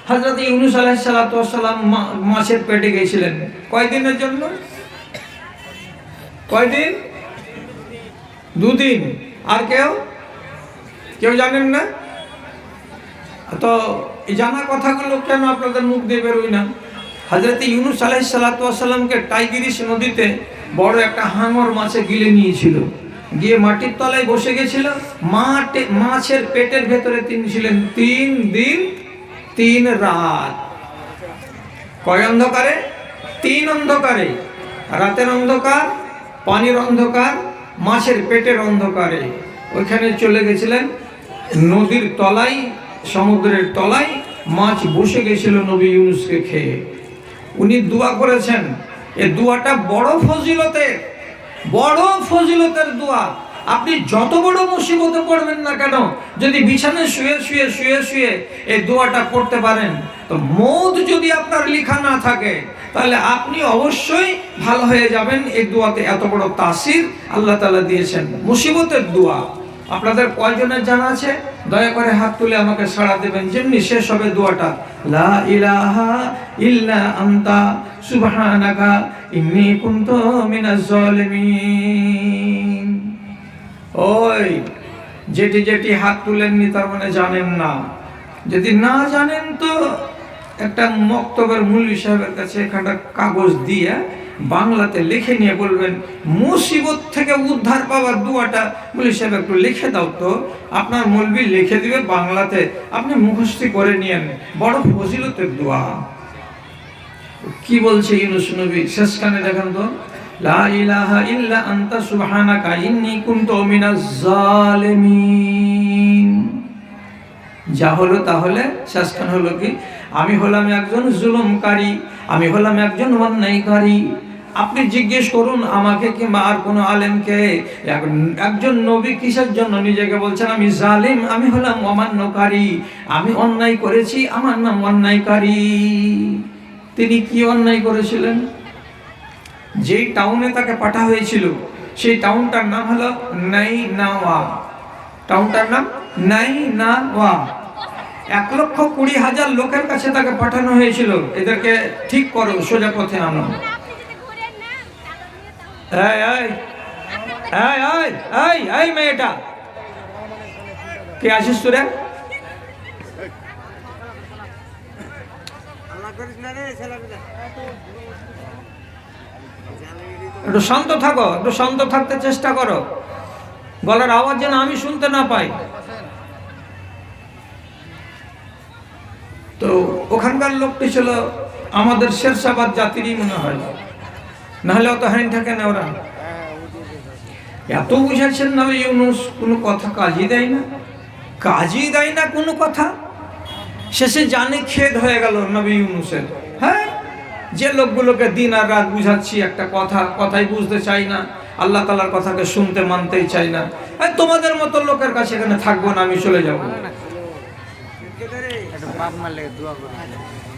হযরত ইউনূস আলাইহিস সালাতু ওয়াস সালাম মাছের পেটে গিয়েছিলেন কয়দিনের জন্য? কয়দিন? 2 দিন। আর কেউ জানেন না? তো এই জানা কথাগুলো কেন আপনাদের মুখ দিয়ে বেরোয় না? হযরত ইউনূস আলাইহিস সালাতু ওয়াস সালামকে টাইগ্রিস নদীতে বড় একটা হাঙর মাছে গিলে নিয়েছিল, গিয়ে মাটির তলায় বসে গেছিল। মাছের পেটের ভেতরে তিনি ছিলেন 3 দিন 3 রাত। কয় অন্ধকারে? 3 অন্ধকারে। রাতের অন্ধকার, পানির অন্ধকার, মাছের পেটের অন্ধকারে। ওইখানে চলে গেছিলেন নদীর তলায়, সমুদ্রের তলায় মাছ বসে গেছিল নবী ইউনূসকে খেয়ে। উনি দোয়া করেছেন। এই দোয়াটা বড় ফজিলতের দোয়া। আপনি যত বড় মুসিবতে পড়বেন না কেন, যদি বিছানায় শুয়ে এই দোয়াটা পড়তে পারেন, তো মওত যদি আপনার লেখা না থাকে তাহলে আপনি অবশ্যই ভালো হয়ে যাবেন। এই দোয়াতে এত বড় তাসির আল্লাহ তাআলা দিয়েছেন। মুসিবতের দোয়া আপনাদের কয়জনের জানা আছে? দয়া করে হাত তুলে আমাকে সাড়া দেবেন। যেমনি শেষ হবে দোয়াটা, লা ইলাহা ইল্লা আনতা সুবহানাকা ইন্নী কুনতু মিনাজ জালিমিন। ওই যেটি হাত তুলেননি তার মানে জানেন না। যদি না জানেন তো একটা মক্তবের মুল্লি সাহেবের কাছে একটা কাগজ দিয়ে বাংলাতে লিখে নিয়ে বলবেন, মুসিবত থেকে উদ্ধার পাওয়ার দোয়াটা মুল্লি সাহেব একটু লিখে দাও তো। আপনার মৌলবি লিখে দিবে বাংলাতে, আপনি মুখস্থ করে নিয়েন। বড় ফজিলতের দোয়া। কি বলছে ইউনূস নবী? শেষখানে দেখেন তো, লা ইলাহা ইল্লা আনতা সুবহানাকা ইন্নী কুনতু মিনাজ জালিমিন। যা হলো তাহলে শেষখান হলো কি, আমি হলাম একজন জুলুমকারী, আমি হলাম একজন অন্যায়কারী। আপনি জিজ্ঞেস করুন আমাকে কিংবা আর কোনো আলেমকে, একজন নবী কিসের জন্য নিজেকে বলছেন আমি জালিম, আমি হলাম অমান্যকারী, আমি অন্যায় করেছি, আমার নাম অন্যায়কারী। তিনি কি অন্যায় করেছিলেন? যেই টাউনে তাকে পাঠা হয়েছিল সেই টাউনটার নাম হলো নাইনাওয়া। টাউনটার নাম নাইনাওয়া। 1,20,000 লোকের কাছে তাকে পাঠানো হয়েছিল, এদেরকে ঠিক করো, সোজা পথে আনো। এই মেয়েটা কে আসিস তোরে? একটু শান্ত থাকো, একটু শান্ত থাকতে চেষ্টা করো, গলার আওয়াজ যেন আমি শুনতে না পাই। তো ওখানকার লোকটি ছিল আমাদের শেরশাবাদ জাতিরই মনে হয়, নাহলে অত হ্যান্ড থাকে না ওরা। এত বুঝাচ্ছেন নবী ইউনূস, কোনো কথা কাজই দেয় না কোনো কথা। শেষে জানে খেদ হয়ে গেল নবী ইউনূসের। হ্যাঁ, যে লোকগুলোকে দিন আর রাত বুঝাচ্ছি একটা কথাই বুঝতে চাই না, আল্লাহ তাআলার কথাকে শুনতে মানতেই চাই না, তোমাদের মতো লোকের কাছে এখানে থাকবো না, আমি চলে যাব।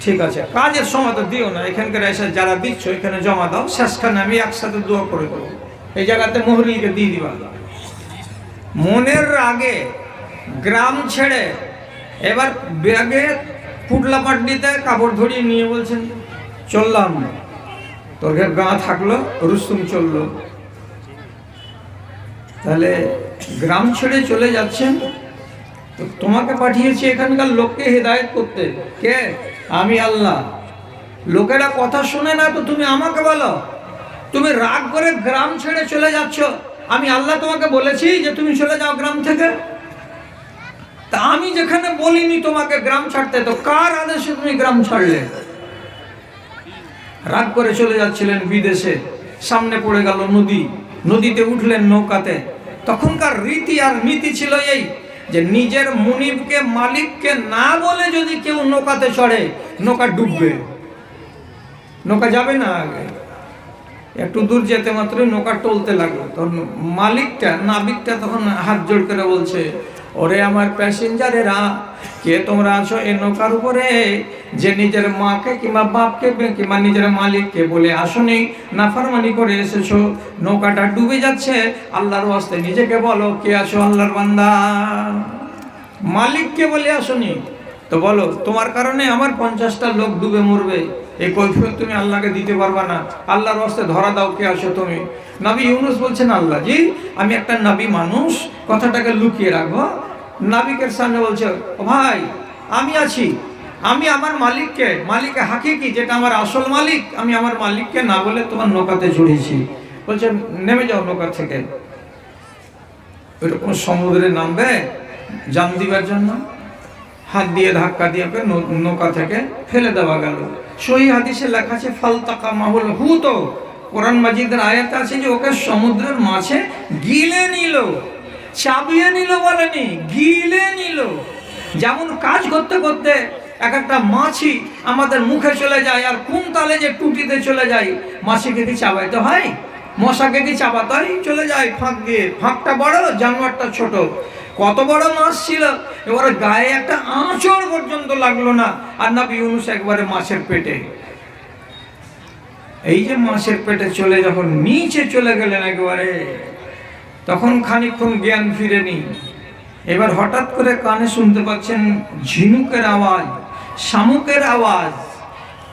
ঠিক আছে, কাজের সময় তো দিও না, এখানকার এসে যারা দিচ্ছ এখানে জমা দাও, শেষখানে আমি একসাথে দোয়া করে দেবো। এই জায়গাতে মোহরিকে দিয়ে দিবা। মনের রাগে গ্রাম ছেড়ে এবার ব্যাগে পুটলা পাটনিতে কাপড় ধরিয়ে নিয়ে বলছেন চললাম। তোর গা থাকলো, রুস্তুম চললো। তাহলে গ্রাম ছেড়ে চলে যাচ্ছেন, তো তোমাকে পাঠিয়েছি এখানকার লোককে হেদায়েত করতে। কে? আমি আল্লাহ। লোকেরা কথা শুনে না তো তুমি আমাকে বলো, তুমি রাগ করে গ্রাম ছেড়ে চলে যাচ্ছ, আমি আল্লাহ তোমাকে বলেছি যে তুমি চলে যাও গ্রাম থেকে? তা আমি যেখানে বলিনি তোমাকে গ্রাম ছাড়তে, তো কার আদেশে তুমি গ্রাম ছাড়লে? রাগ করে চলে যাচ্ছিলেন বিদেশে, সামনে পড়ে গেল নদী, নদীতে উঠলেন নৌকাতে। তখনকার রীতি আর নীতি ছিল এই যে নিজের মুনিবকে মালিককে না বলে যদি কেউ নৌকাতে চড়ে, নৌকা ডুববে, নৌকা যাবে না। আগে একটু দূর যেতে মাত্রই নৌকা টলতে লাগলো। তখন মালিকটা, নাবিকটা তখন হাত জোড় করে বলছে, ওরে আমার প্যাসেঞ্জারেরা, কে তোমরা আছো এই নৌকার উপরে যে নিজের মাকে কিংবা বাপকে কিংবা নিজের মালিককে বলে আসনি, নাফরমানি করে এসেছো, নৌকাটা ডুবে যাচ্ছে, আল্লাহর ওয়াস্তে নিজেকে বলো কে আছো আল্লাহর বান্দা। মালিককে বলে আসনি, তো বলো, তোমার কারণে আমার 50টা লোক ডুবে মরবে, এই কৈফিয়ত তুমি আল্লাহকে দিতে পারবা না, আল্লাহর রাস্তায় ধরা দাও, কে আসো তুমি? নবী ইউনুস বলছেন, আল্লাহ জি আমি একটা নবী মানুষ, কথাটাকে লুকিয়ে রাখবো। নাবিকের সামনে বলছে, ও ভাই আমি আছি, আমি আমার মালিককে, মালিকে হাকিকি যেটা আমার আসল মালিক, আমি আমার মালিককে না বলে তোমার নৌকাতে চড়েছি। বলছে নেমে যাও নৌকা থেকে। ওইরকম সমুদ্রে নামবে জান দিবার জন্য, হাত দিয়ে ধাক্কা দিয়ে নৌকা থেকে ফেলে দেওয়া গেল। সহি হাদিসে লেখা আছে ফালতাকা মাহুল হুত, কোরআন মাজিদের আয়াত আছে যে ওকে সমুদ্রের মাছে গিলে নিল, চাবিয়ে নিল বলেনি, গিলে নিল। যেমন কাজ করতে করতে এক একটা মাছি আমাদের মুখে চলে যায়, আর কোন তালে যে টুটিতে চলে যায়, মাছিকে কি চাবাইতে হয়? মশাকে কি চাবাতে হয়? চলে যায় ফাঁক দিয়ে, ফাঁকটা বড় জানোয়ারটা ছোট। কত বড় মাছ ছিল, এবারে গায়ে একটা আঁচড় পর্যন্ত লাগলো না, আর নবী ইউনুস একবারে মাছের পেটে। এই যে মাছের পেটে চলে যখন নিচে চলে গেলেন একেবারে, তখন খানিকক্ষণ জ্ঞান ফিরেনি। এবার হঠাৎ করে কানে শুনতে পাচ্ছেন ঝিনুকের আওয়াজ, শামুকের আওয়াজ,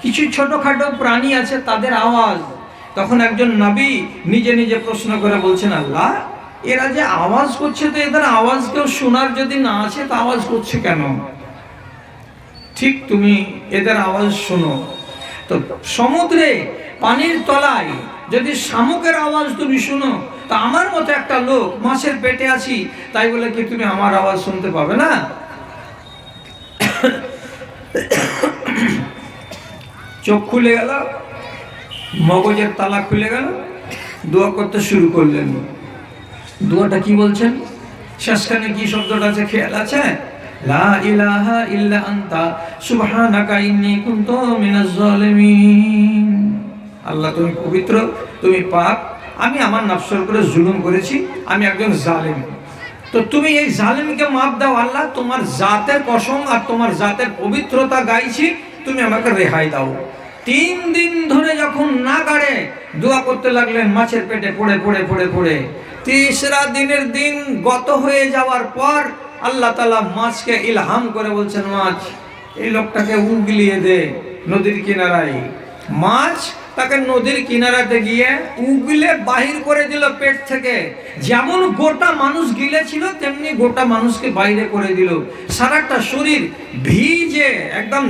কিছু ছোটখাটো প্রাণী আছে তাদের আওয়াজ। তখন একজন নবী নিজে নিজে প্রশ্ন করে বলছেন, আল্লাহ এরা যে আওয়াজ করছে, তো এদের আওয়াজ কেউ শোনার যদি না আছে তা আওয়াজ করছে কেন? ঠিক তুমি এদের আওয়াজ শোনো। তো সমুদ্রে পানির তলায় যদি শামুকের আওয়াজ তুমি শুনো, তা আমার মতো একটা লোক মাছের পেটে আছি, তাই বলে কি তুমি আমার আওয়াজ শুনতে পাবে না? চোখ খুলে গেল, মগজের তালা খুলে গেল, দোয়া করতে শুরু করলেন। দোয়াটা কি বলছেন? শেষখানে কি শব্দটা আছে খেয়াল আছে? লা ইলাহা ইল্লা আনতা সুবহানাকা ইন্নী কুনতু মিনাজ জালিমিন। আল্লাহ তুমি পবিত্র, তুমি পাক, আমি আমার নফসের উপরে জুলুম করেছি, আমি একজন জালিম। তো তুমি এই জালিমকে মাফ দাও আল্লাহ, তোমার জাতের কসম আর তোমার জাতের পবিত্রতা গাইছি, তুমি আমাকে রেহাই দাও। 3 দিন ধরে যখন না গাড়ে দোয়া করতে লাগলেন মাছের পেটে পড়ে পড়ে পড়ে পড়ে, 3রা দিনের দিন গত হয়ে যাওয়ার পর আল্লাহ তাআলা মাছকে ইলহাম করে বলছেন, মাছ এই লোকটাকে উগলিয়ে দে নদীর কিনারায়। মাছ তাকে নদীর কিনারাতে গিয়ে উগলে বাহির করে দিল পেট থেকে। যেমন গোটা মানুষ গিলেছিল তেমনি গোটা মানুষকে বাইরে করে দিল। সারাটা শরীর ভিজে একদম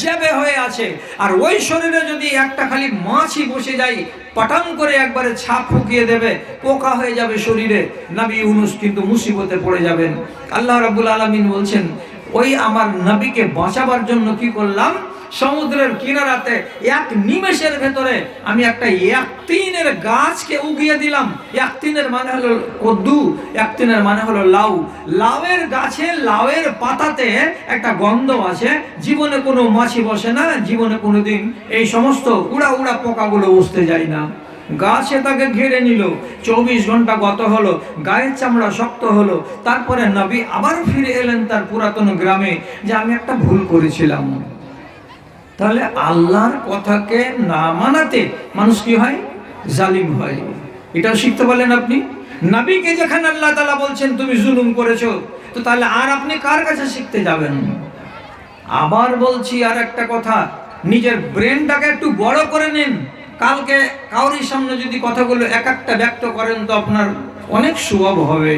জ্যাবে হয়ে আছে, আর ওই শরীরে যদি একটা খালি মাছই বসে যায়, পাটাং করে একবারে ছাপ ফুকিয়ে দেবে, পোকা হয়ে যাবে শরীরে। নবী ইউনুস কিন্তু মুসিবতে পড়ে যাবেন। আল্লাহ রাব্বুল আলামিন বলছেন, ওই আমার নবীকে বাঁচাবার জন্য কি করলাম, সমুদ্রের কিনারাতে এক নিমেষের ভেতরে আমি একটা ইয়াকতিনের গাছকে উগিয়ে দিলাম। ইয়াকতিনের মানে হলো কদ্দু, ইয়াকতিনের মানে হলো লাউ। লাউয়ের গাছে লাউয়ের পাতাতে একটা গন্ধ আছে, জীবনে কোনো মাছি বসে না, জীবনে কোনোদিন এই সমস্ত উড়া উড়া পোকাগুলো বসতে যায় না। গাছে তাকে ঘিরে নিল। 24 ঘন্টা গত হলো, গায়ের চামড়া শক্ত হলো। তারপরে নবী আবার ফিরে এলেন তার পুরাতন গ্রামে, যে আমি একটা ভুল করেছিলাম। তাহলে আল্লাহর কথাকে না মানাতে মানুষ কি হয়? জালিম হয়। এটাও শিখতে পারলেন আপনি। নবীকে যেখানে আল্লাহ তাআলা বলছেন তুমি জুলুম করেছো, তো তাহলে আর আপনি কার কাছে শিখতে যাবেন? আবার বলছি আর একটা কথা, নিজের ব্রেনটাকে একটু বড় করে নিন। কালকে কাউরির সামনে যদি কথাগুলো এক একটা ব্যক্ত করেন, তো আপনার অনেক সুযোগ হবে।